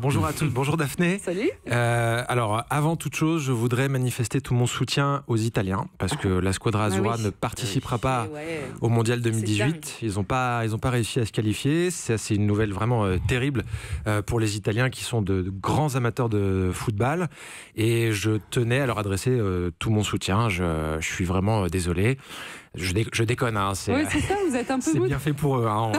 Bonjour à tous, bonjour Daphné. Salut. Alors, avant toute chose, je voudrais manifester tout mon soutien aux Italiens, parce que la Squadra Azzurra ne participera pas au Mondial 2018. Ils n'ont pas réussi à se qualifier. C'est une nouvelle vraiment terrible pour les Italiens qui sont de grands amateurs de football. Et je tenais à leur adresser tout mon soutien. Je suis vraiment désolé. Je déconne, hein, oui, c'est ça, vous êtes un peu c'est bien fait pour eux. Hein.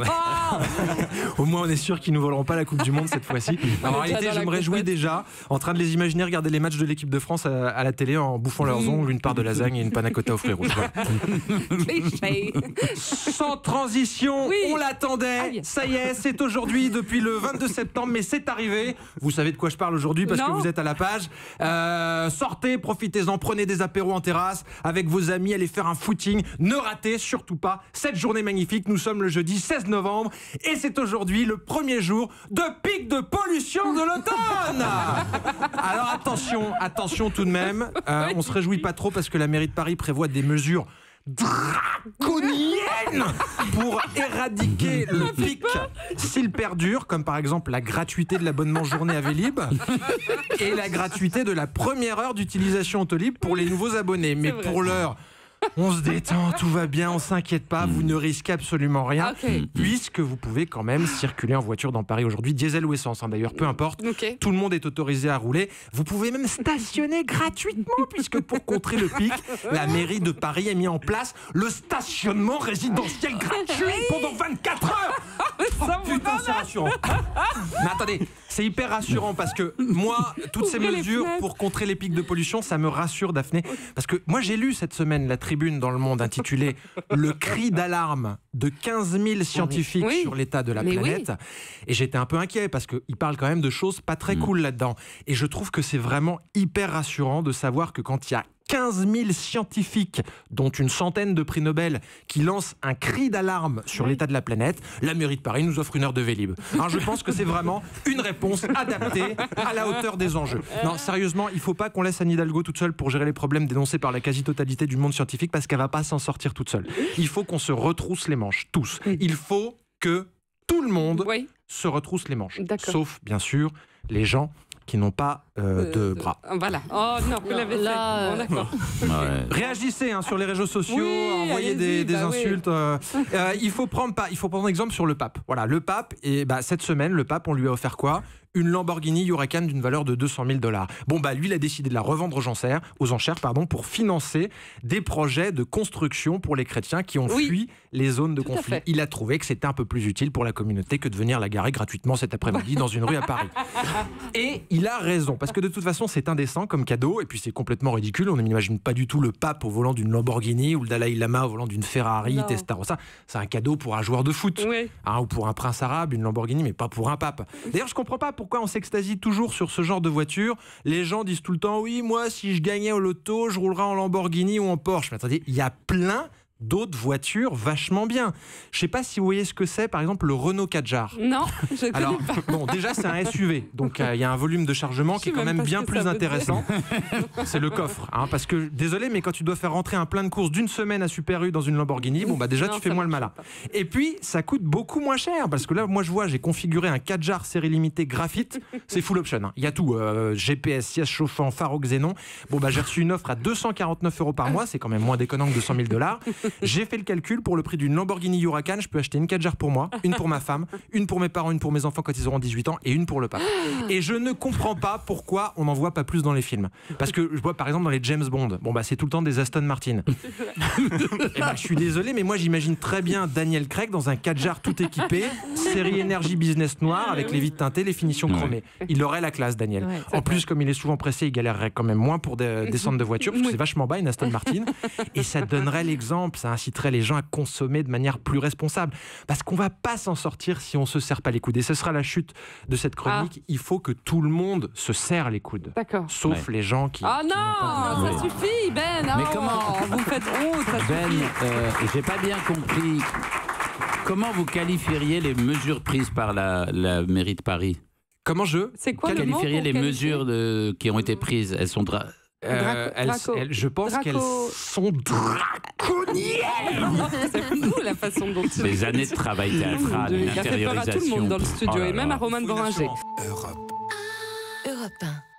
Au moins, on est sûr qu'ils ne nous voleront pas la Coupe du Monde cette fois-ci. En réalité, je me réjouis déjà en train de les imaginer regarder les matchs de l'équipe de France à la télé en bouffant leurs ongles, une part de lasagne et une panna cotta aux fruits rouges. Sans transition, on l'attendait. Ça y est, c'est aujourd'hui, depuis le 22 septembre, mais c'est arrivé. Vous savez de quoi je parle aujourd'hui parce que vous êtes à la page. Sortez, profitez-en, prenez des apéros en terrasse avec vos amis, allez faire un footing. Ne ratez surtout pas cette journée magnifique. Nous sommes le jeudi 16 novembre et c'est aujourd'hui le premier jour de pic de pollution de l'automne. Alors attention tout de même. On se réjouit pas trop parce que la mairie de Paris prévoit des mesures draconiennes pour éradiquer le pic s'il perdure, comme par exemple la gratuité de l'abonnement journée à Vélib et la gratuité de la première heure d'utilisation Autolib pour les nouveaux abonnés. Mais pour l'heure, on se détend, tout va bien, on s'inquiète pas, vous ne risquez absolument rien, puisque vous pouvez quand même circuler en voiture dans Paris aujourd'hui, diesel ou essence, hein, d'ailleurs, peu importe, tout le monde est autorisé à rouler, vous pouvez même stationner gratuitement, puisque pour contrer le pic, la mairie de Paris a mis en place le stationnement résidentiel gratuit pendant 24 heures. Putain, c'est rassurant. Mais attendez, c'est hyper rassurant parce que moi, toutes ces mesures pour contrer les pics de pollution, ça me rassure, Daphné, parce que moi j'ai lu cette semaine la tribune dans Le Monde intitulée « Le cri d'alarme de 15 000 scientifiques sur l'état de la planète ». Et j'étais un peu inquiet parce qu'ils parlent quand même de choses pas très cool là-dedans. Et je trouve que c'est vraiment hyper rassurant de savoir que quand il y a 15 000 scientifiques, dont une centaine de prix Nobel, qui lancent un cri d'alarme sur l'état de la planète, la mairie de Paris nous offre une heure de Vélib. Alors je pense que c'est vraiment une réponse adaptée à la hauteur des enjeux. Non, sérieusement, il ne faut pas qu'on laisse Anne Hidalgo toute seule pour gérer les problèmes dénoncés par la quasi-totalité du monde scientifique, parce qu'elle ne va pas s'en sortir toute seule. Il faut qu'on se retrousse les manches, tous. Il faut que tout le monde se retrousse les manches. Sauf, bien sûr, les gens qui n'ont pas de bras. Voilà. Oh non, vous l'avez fait. Bon, d'accord. Réagissez sur les réseaux sociaux, envoyez des insultes. Il faut prendre exemple sur le pape. Voilà, le pape, et cette semaine, le pape, on lui a offert quoi ? Une Lamborghini Huracan d'une valeur de 200 000 $. Bon, lui, il a décidé de la revendre aux enchères pour financer des projets de construction pour les chrétiens qui ont fui les zones de conflit. Il a trouvé que c'était un peu plus utile pour la communauté que de venir la garer gratuitement cet après-midi dans une rue à Paris. Et il a raison, parce que de toute façon, c'est indécent comme cadeau, et puis c'est complètement ridicule. On n'imagine pas du tout le pape au volant d'une Lamborghini ou le Dalai Lama au volant d'une Ferrari, Testarossa. C'est un cadeau pour un joueur de foot, ou pour un prince arabe, une Lamborghini, mais pas pour un pape. D'ailleurs, je comprends pas pourquoi on s'extasie toujours sur ce genre de voiture. Les gens disent tout le temps, oui, moi, si je gagnais au loto, je roulerais en Lamborghini ou en Porsche. Mais attendez, il y a plein d'autres voitures vachement bien. Je sais pas si vous voyez ce que c'est, par exemple, le Renault Kadjar. Non, je connais pas. Bon, déjà, c'est un SUV, donc il y a un volume de chargement qui est quand même bien plus intéressant. C'est le coffre, parce que, désolé, mais quand tu dois faire rentrer un plein de courses d'une semaine à Super U dans une Lamborghini, déjà, tu fais moins le malin. Et puis, ça coûte beaucoup moins cher, parce que là, moi, je vois, j'ai configuré un Kadjar série limitée graphite, c'est full option. Il y a tout, GPS, siège chauffant, phare au xénon. J'ai reçu une offre à 249 € par mois, c'est quand même moins déconnant que 200 000 $. J'ai fait le calcul, pour le prix d'une Lamborghini Huracan, je peux acheter une Kadjar pour moi, une pour ma femme, une pour mes parents, une pour mes enfants quand ils auront 18 ans et une pour le pape. Et je ne comprends pas pourquoi on n'en voit pas plus dans les films. Parce que je vois par exemple dans les James Bond, c'est tout le temps des Aston Martin. Je suis désolé, mais moi j'imagine très bien Daniel Craig dans un Kadjar tout équipé, série énergie business noir avec les vitres teintées, les finitions chromées. Il aurait la classe, Daniel. En plus, comme il est souvent pressé, il galérerait quand même moins pour descendre de voiture, parce que c'est vachement bas une Aston Martin. Et ça donnerait l'exemple, ça inciterait les gens à consommer de manière plus responsable. Parce qu'on ne va pas s'en sortir si on ne se serre pas les coudes. Et ce sera la chute de cette chronique. Il faut que tout le monde se serre les coudes. D'accord. Sauf les gens qui... Ah non, ça suffit, Ben. Mais comment vous me faites honte, ça Ben, j'ai pas bien compris. Comment vous qualifieriez les mesures prises par la mairie de Paris ? Comment C'est quoi qualifieriez les mesures qui ont été prises ? Elles sont Je pense qu'elles sont draconiennes. C'est fou la façon dont tu Les années de travail théâtral, Il a fait peur à tout le monde dans le studio, et même à Roman Boringer. Europe 1.